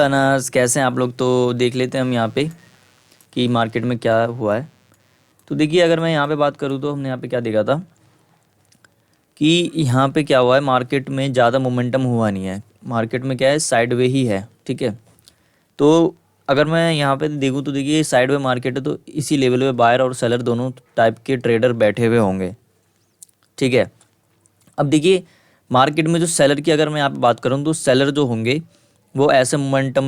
गानास कैसे हैं आप लोग। तो देख लेते हैं हम यहाँ पे कि मार्केट में क्या हुआ है। तो देखिए, अगर मैं यहाँ पे बात करूँ तो हमने यहाँ पे क्या देखा था कि यहाँ पे क्या हुआ है, मार्केट में ज़्यादा मोमेंटम हुआ नहीं है। मार्केट में क्या है, साइडवे ही है। ठीक है, तो अगर मैं यहाँ पे देखूँ तो देखिए साइडवे मार्केट है, तो इसी लेवल पे बायर और सेलर दोनों टाइप के ट्रेडर बैठे हुए होंगे। ठीक है, अब देखिए मार्केट में जो सेलर की अगर मैं यहाँ पे बात करूँ तो सेलर जो होंगे वो ऐसे मोमेंटम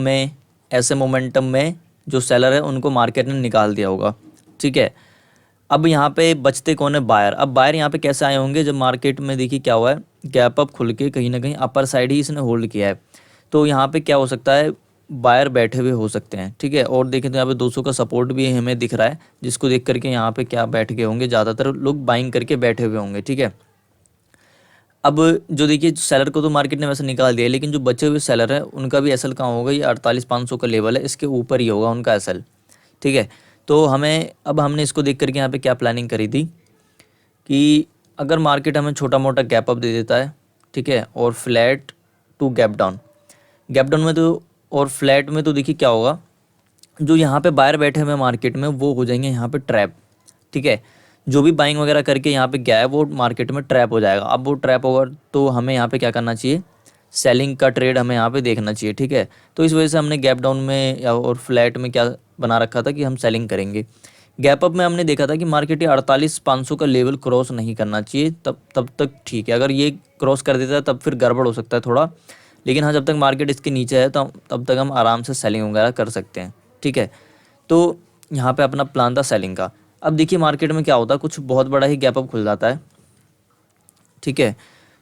में जो सेलर है उनको मार्केट ने निकाल दिया होगा। ठीक है, अब यहाँ पे बचते कौन है, बायर। अब बायर यहाँ पे कैसे आए होंगे, जब मार्केट में देखिए क्या हुआ है, गैप अप खुल के कहीं ना कहीं अपर साइड ही इसने होल्ड किया है। तो यहाँ पे क्या हो सकता है, बायर बैठे हुए हो सकते हैं। ठीक है, और देखें तो यहाँ पे 200 का सपोर्ट भी हमें दिख रहा है, जिसको देख करके यहाँ पे क्या बैठ गए होंगे, ज़्यादातर लोग बाइंग करके बैठे हुए होंगे। ठीक है, अब जो देखिए सेलर को तो मार्केट ने वैसे निकाल दिया है, लेकिन जो बचे हुए सेलर हैं उनका भी एसएल कहाँ होगा, ये 48,500 का लेवल है, इसके ऊपर ही होगा उनका एसएल। ठीक है, तो हमने इसको देख करके यहाँ पे क्या प्लानिंग करी थी कि अगर मार्केट हमें छोटा मोटा गैप अप दे देता है, ठीक है, और फ्लैट टू गैप डाउन में तो, और फ्लैट में तो देखिए क्या होगा, जो यहाँ पे बायर बैठे हुए मार्केट में वो हो जाएंगे यहाँ पे ट्रैप। ठीक है, जो भी बाइंग वगैरह करके यहाँ पे गया है वो मार्केट में ट्रैप हो जाएगा। अब वो ट्रैप होगा तो हमें यहाँ पे क्या करना चाहिए, सेलिंग का ट्रेड हमें यहाँ पे देखना चाहिए। ठीक है, तो इस वजह से हमने गैप डाउन में या और फ्लैट में क्या बना रखा था कि हम सेलिंग करेंगे। गैप अप में हमने देखा था कि मार्केट ये 48,500 का लेवल क्रॉस नहीं करना चाहिए, तब तक ठीक है। अगर ये क्रॉस कर देता है तब फिर गड़बड़ हो सकता है थोड़ा, लेकिन हाँ, जब तक मार्केट इसके नीचे है तो तब तक हम आराम से सेलिंग वगैरह कर सकते हैं। ठीक है, तो यहाँ पे अपना प्लान था सेलिंग का। अब देखिए मार्केट में क्या होता है, कुछ बहुत बड़ा ही गैप अप खुल जाता है। ठीक है,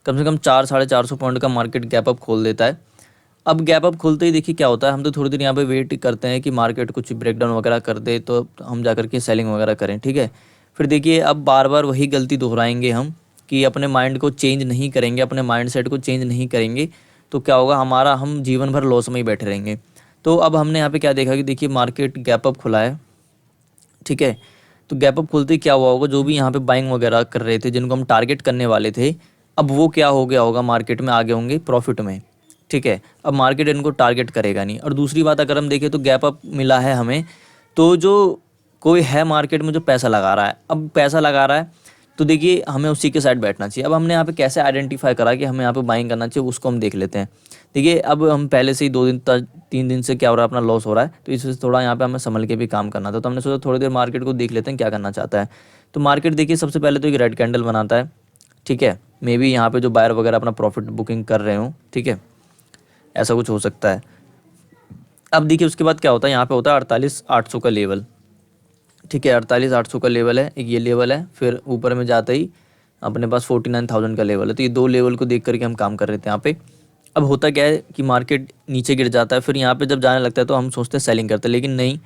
कम से कम 400-450 पॉइंट का मार्केट गैप अप खोल देता है। अब गैप अप खुलते ही देखिए क्या होता है, हम तो थोड़ी देर यहाँ पे वेट करते हैं कि मार्केट कुछ ब्रेकडाउन वगैरह कर दे तो हम जा कर के सेलिंग वगैरह करें। ठीक है, फिर देखिए अब बार बार वही गलती दोहराएंगे हम कि अपने माइंड को चेंज नहीं करेंगे, अपने माइंड सेट को चेंज नहीं करेंगे, तो क्या होगा, हम जीवन भर लॉस में ही बैठे रहेंगे। तो अब हमने यहाँ पे क्या देखा कि देखिए मार्केट गैप अप खुला है। ठीक है, तो गैप अप खुलते ही क्या हुआ होगा, जो भी यहाँ पे बाइंग वगैरह कर रहे थे, जिनको हम टारगेट करने वाले थे, अब वो क्या हो गया होगा, मार्केट में आगे होंगे प्रॉफिट में। ठीक है, अब मार्केट इनको टारगेट करेगा नहीं। और दूसरी बात अगर हम देखें तो गैप अप मिला है हमें, तो जो कोई है मार्केट में जो पैसा लगा रहा है, अब पैसा लगा रहा है तो देखिए हमें उसी के साइड बैठना चाहिए। अब हमने यहाँ पे कैसे आइडेंटिफाई करा कि हमें यहाँ पे बाइंग करना चाहिए, उसको हम देख लेते हैं। देखिए अब हम पहले से ही 2 दिन 3 दिन से क्या हो रहा है, अपना लॉस हो रहा है, तो इस वजह से थोड़ा यहाँ पे हमें संभल के भी काम करना था। तो हमने सोचा थोड़ी देर मार्केट को देख लेते हैं क्या करना चाहता है। तो मार्केट देखिए सबसे पहले तो एक रेड कैंडल बनाता है। ठीक है, मे बी यहाँ पे जो बायर वगैरह अपना प्रॉफिट बुकिंग कर रहे हो। ठीक है, ऐसा कुछ हो सकता है। अब देखिए उसके बाद क्या होता है, यहाँ पे होता है 48,800 का लेवल। ठीक है, 48,800 का लेवल है, एक ये लेवल है, फिर ऊपर में जाते ही अपने पास 49,000 का लेवल है। तो ये दो लेवल को देख करके हम काम कर रहे थे यहाँ पे। अब होता क्या है कि मार्केट नीचे गिर जाता है, फिर यहाँ पे जब जाने लगता है तो हम सोचते हैं सेलिंग करते हैं, लेकिन नहीं,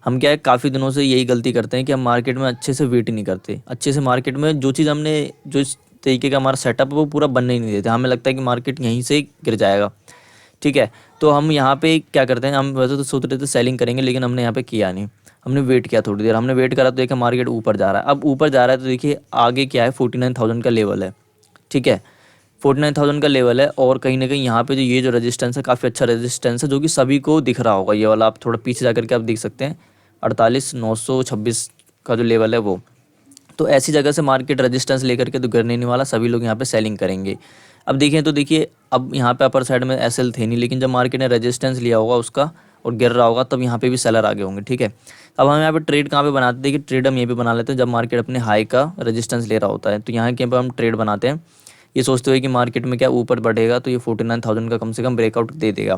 हम क्या है काफ़ी दिनों से यही गलती करते हैं कि हम मार्केट में अच्छे से वेट नहीं करते, अच्छे से मार्केट में जो चीज़ हमने, जो इस तरीके का हमारा सेटअप है वो पूरा बनने ही नहीं देते। हमें लगता है कि मार्केट यहीं से गिर जाएगा। ठीक है, तो हम यहाँ पे क्या करते हैं, हम वैसे तो सोच रहे थे सेलिंग करेंगे, लेकिन हमने यहाँ पे किया नहीं। हमने वेट किया थोड़ी देर, हमने वेट करा तो देखा मार्केट ऊपर जा रहा है। अब ऊपर जा रहा है तो देखिए आगे क्या है, 49,000 का लेवल है। ठीक है, 49,000 का लेवल है, और कहीं ना कहीं यहाँ पे जो ये जो रेजिस्टेंस है काफ़ी अच्छा रेजिस्टेंस है, जो कि सभी को दिख रहा होगा। ये वाला आप थोड़ा पीछे जा करके आप देख सकते हैं, 48,926 का जो लेवल है वो। तो ऐसी जगह से मार्केट रेजिस्टेंस लेकर के तो गिरने नहीं वाला, सभी लोग यहाँ पे सेलिंग करेंगे। अब देखें तो देखिए अब यहाँ पे अपर साइड में एसएल थे नहीं, लेकिन जब मार्केट ने रेजिस्टेंस लिया होगा उसका और गिर रहा होगा तब यहाँ पे भी सेलर आगे होंगे। ठीक है, अब हम यहाँ पे ट्रेड कहाँ पे बनाते हैं, देखिए ट्रेड हम यहीं पे बना लेते हैं जब मार्केट अपने हाई का रेजिस्टेंस ले रहा होता है, तो यहाँ के पर हम ट्रेड बनाते हैं, ये सोचते हुए कि मार्केट में क्या ऊपर बढ़ेगा तो ये 49,000 का कम से कम ब्रेकआउट दे देगा।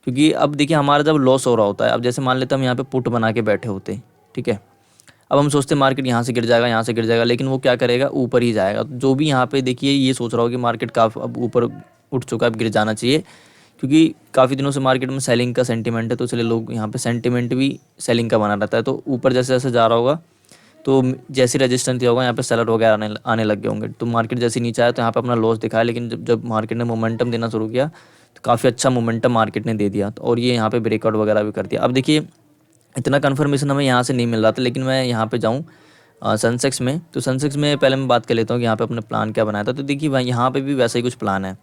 क्योंकि अब देखिए हमारा जब लॉस हो रहा होता है, अब जैसे मान लेते हम यहाँ पे पुट बना के बैठे होते हैं। ठीक है, अब हम सोचते हैं मार्केट यहाँ से गिर जाएगा, यहाँ से गिर जाएगा, लेकिन वो क्या करेगा, ऊपर ही जाएगा। तो जो भी यहाँ पे देखिए ये सोच रहा हो कि मार्केट काफ़ी अब ऊपर उठ चुका है, अब गिर जाना चाहिए, क्योंकि काफ़ी दिनों से मार्केट में सेलिंग का सेंटीमेंट है, तो इसलिए लोग यहाँ पे सेंटीमेंट भी सेलिंग का बना रहता है। तो ऊपर जैसे जैसे जा रहा होगा तो जैसे रजिस्टेंस दिया होगा यहाँ पे सेलर वगैरह आने लग गए होंगे। तो मार्केट जैसे नीचे आया तो यहाँ पे अपना लॉस दिखाया, लेकिन जब मार्केट ने मोमेंटम देना शुरू किया तो काफ़ी अच्छा मोमेंटम मार्केट ने दे दिया, और ये यहाँ पे ब्रेकआउट वगैरह भी कर दिया। अब देखिए इतना कन्फर्मेशन हमें यहाँ से नहीं मिल रहा था, लेकिन मैं यहाँ पे जाऊँ सनसेक्स में, तो सनसेक्स में पहले मैं बात कर लेता हूँ कि यहाँ पे अपने प्लान क्या बनाया था। तो देखिए भाई यहाँ पे भी वैसा ही कुछ प्लान है।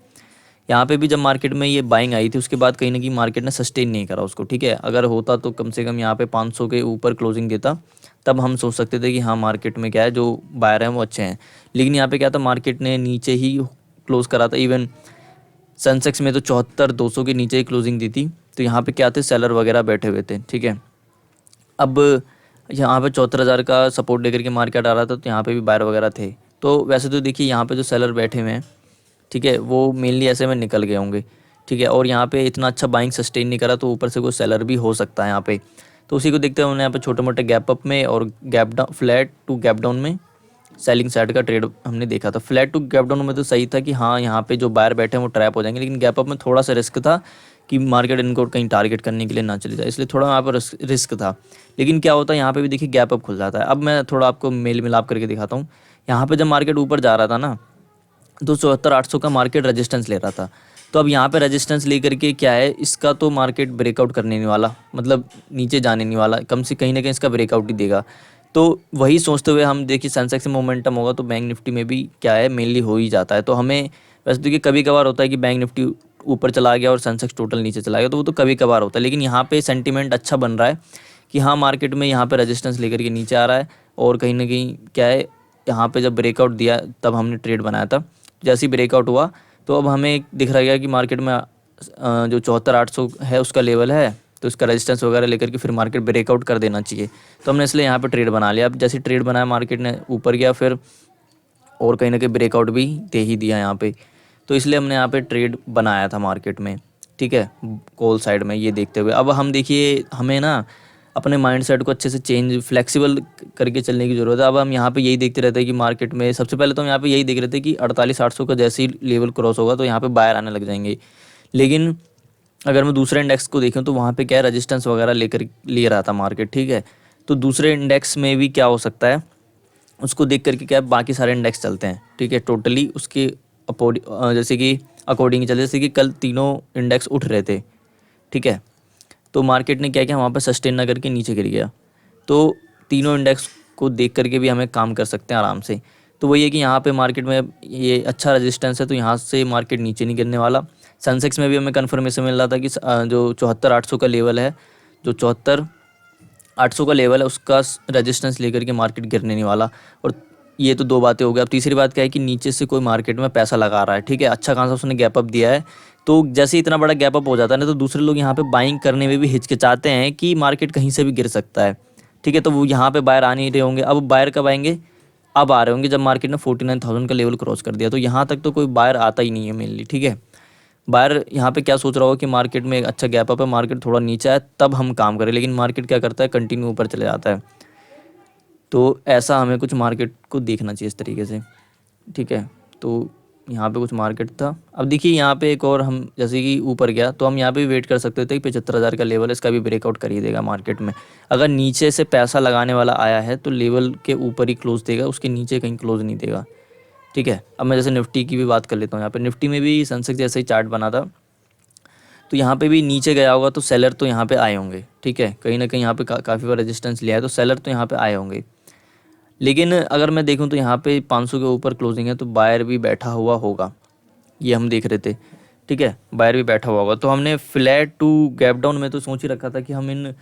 यहाँ पे भी जब मार्केट में ये बाइंग आई थी उसके बाद कहीं ना कहीं मार्केट ने सस्टेन नहीं करा उसको, ठीक है। अगर होता तो कम से कम यहाँ पे 500 के ऊपर क्लोजिंग देता, तब हम सोच सकते थे कि हाँ मार्केट में क्या है, जो बायर हैं वो अच्छे हैं। लेकिन यहाँ पे क्या था, मार्केट ने नीचे ही क्लोज करा था। इवन सेंसेक्स में तो 74,200 के नीचे ही क्लोजिंग दी थी। तो यहाँ पे क्या थे, सेलर वगैरह बैठे हुए थे, ठीक है। अब यहाँ पे 74,000 का सपोर्ट लेकर के मार्केट आ रहा था, तो यहाँ पे भी बायर वगैरह थे। तो वैसे तो देखिए यहाँ पे जो सेलर बैठे हुए हैं, ठीक है, वो मेनली ऐसे में निकल गए होंगे, ठीक है। और यहाँ पे इतना अच्छा बाइंग सस्टेन नहीं करा, तो ऊपर से कोई सेलर भी हो सकता है यहाँ पे। तो उसी को देखते हुए उन्होंने यहाँ पे छोटे मोटे गैप अप में और gap down, flat to gap down में सेलिंग साइड का ट्रेड हमने देखा था। फ्लैट टू गैप डाउन में तो सही था कि हाँ यहाँ पे जो बायर बैठे हैं वो ट्रैप हो जाएंगे, लेकिन गैप अप में थोड़ा सा रिस्क था कि मार्केट इनको कहीं टारगेट करने के लिए ना चले जाए, इसलिए थोड़ा यहाँ पर रिस्क था। लेकिन क्या होता है, यहाँ पे भी देखिए गैप अप खुल जाता है। अब मैं थोड़ा आपको मेल मिलाप करके दिखाता हूँ। यहाँ पे जब मार्केट ऊपर जा रहा था ना, तो 74,800 का मार्केट रेजिस्टेंस ले रहा था। तो अब यहाँ पे रेजिस्टेंस लेकर के क्या है, इसका तो मार्केट ब्रेकआउट करने नहीं वाला, मतलब नीचे जाने नहीं वाला, कम से कहीं ना कहीं इसका ब्रेकआउट ही देगा। तो वही सोचते हुए हम देखिए सेंसेक्स में मोमेंटम होगा तो बैंक निफ्टी में भी क्या है, मेनली हो ही जाता है। तो हमें वैसे देखिए कभी कभार होता है कि बैंक निफ्टी ऊपर चला गया और सेंसेक्स टोटल नीचे चला गया, तो वो तो कभी कभार होता है। लेकिन यहाँ पे सेंटीमेंट अच्छा बन रहा है कि हाँ मार्केट में यहाँ पे रेजिस्टेंस लेकर के नीचे आ रहा है, और कहीं ना कहीं क्या है, यहाँ पे जब ब्रेकआउट दिया तब हमने ट्रेड बनाया था। जैसे ही ब्रेकआउट हुआ तो अब हमें दिख रहा है कि मार्केट में जो 74,800 है उसका लेवल है, तो इसका रेजिस्टेंस वगैरह लेकर के फिर मार्केट ब्रेकआउट कर देना चाहिए। तो हमने इसलिए यहाँ पे ट्रेड बना लिया। अब जैसे ट्रेड बनाया, मार्केट ने ऊपर गया फिर, और कहीं ना कहीं ब्रेकआउट भी दे ही दिया यहाँ पे। तो इसलिए हमने यहाँ पे ट्रेड बनाया था मार्केट में, ठीक है, कॉल साइड में ये देखते हुए। अब हम देखिए हमें ना अपने माइंडसेट को अच्छे से चेंज, फ्लेक्सिबल करके चलने की ज़रूरत है। अब हम यहाँ पे यही देखते रहते हैं कि मार्केट में सबसे पहले तो हम यहाँ पे यही देख रहे थे कि 48,800 का जैसे ही लेवल क्रॉस होगा तो यहाँ पे बायर आने लग जाएंगे। लेकिन अगर मैं दूसरे इंडेक्स को देखूँ तो वहाँ पे क्या है, रजिस्टेंस वगैरह लेकर ले रहा था मार्केट, ठीक है। तो दूसरे इंडेक्स में भी क्या हो सकता है, उसको देख करके क्या है, बाकी सारे इंडेक्स चलते हैं, ठीक है, टोटली उसके जैसे कि अकॉर्डिंग चले। जैसे कि कल तीनों इंडेक्स उठ रहे थे, ठीक है, तो मार्केट ने क्या किया, वहाँ पर सस्टेन ना करके नीचे गिर गया। तो तीनों इंडेक्स को देख करके भी हमें काम कर सकते हैं आराम से। तो वही है कि यहाँ पे मार्केट में ये अच्छा रेजिस्टेंस है, तो यहाँ से मार्केट नीचे नहीं गिरने वाला। सेंसेक्स में भी हमें कन्फर्मेशन मिल रहा था कि जो 74,800 का लेवल है, जो 74,800 का लेवल है उसका रेजिस्टेंस लेकर के मार्केट गिरने नहीं वाला। और ये तो दो बातें हो गई। अब तीसरी बात क्या है कि नीचे से कोई मार्केट में पैसा लगा रहा है, ठीक है, अच्छा खासा उसने गैप अप दिया है। तो जैसे इतना बड़ा गैप अप हो जाता है ना, तो दूसरे लोग यहाँ पे बाइंग करने में भी हिचकिचाते हैं कि मार्केट कहीं से भी गिर सकता है, ठीक है। तो वो यहाँ पे बायर आ नहीं रहे होंगे। अब बायर कब आएंगे, अब आ रहे होंगे जब मार्केट ने 49,000 का लेवल क्रॉस कर दिया। तो यहाँ तक तो कोई बायर आता ही नहीं है मेनली, ठीक है। बायर यहाँ पे क्या सोच रहा होगा कि मार्केट में एक अच्छा गैप अप है, मार्केट थोड़ा नीचे है तब हम काम करें, लेकिन मार्केट क्या करता है, कंटिन्यू ऊपर चले जाता है। तो ऐसा हमें कुछ मार्केट को देखना चाहिए इस तरीके से, ठीक है। तो यहाँ पे कुछ मार्केट था। अब देखिए यहाँ पे एक और, हम जैसे कि ऊपर गया तो हम यहाँ पे भी वेट कर सकते थे कि 75,000 का लेवल है, इसका भी ब्रेकआउट कर ही देगा मार्केट में। अगर नीचे से पैसा लगाने वाला आया है तो लेवल के ऊपर ही क्लोज देगा, उसके नीचे कहीं क्लोज नहीं देगा, ठीक है। अब मैं जैसे निफ्टी की भी बात कर लेता हूँ। यहाँ पे निफ्टी में भी सेंसेक्स जैसे ही चार्ट बना था, तो यहाँ पे भी नीचे गया होगा तो सेलर तो यहाँ पे आए होंगे, ठीक है, कहीं ना कहीं यहाँ पे काफ़ी बार रेजिस्टेंस लिया है तो सेलर तो यहाँ पे आए होंगे। लेकिन अगर मैं देखूं तो यहाँ पे 500 के ऊपर क्लोजिंग है, तो बायर भी बैठा हुआ होगा, ये हम देख रहे थे, ठीक है, बायर भी बैठा हुआ होगा। तो हमने फ्लैट टू गैप डाउन में तो सोच ही रखा था कि हम इन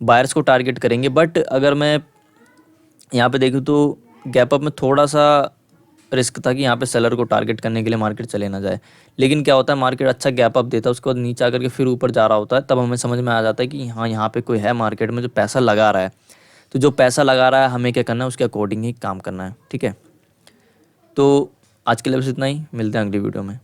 बायर्स को टारगेट करेंगे। बट अगर मैं यहाँ पे देखूँ तो गैप अप में थोड़ा सा रिस्क था कि यहाँ पे सेलर को टारगेट करने के लिए मार्केट चले ना जाए। लेकिन क्या होता है, मार्केट अच्छा गैप अप देता है, उसके बाद नीचे आकर के फिर ऊपर जा रहा होता है, तब हमें समझ में आ जाता है कि हाँ यहाँ पे कोई है मार्केट में जो पैसा लगा रहा है। तो जो पैसा लगा रहा है हमें क्या करना है, उसके अकॉर्डिंग ही काम करना है, ठीक है। तो आज के लिए बस इतना ही, मिलते हैं अगली वीडियो में।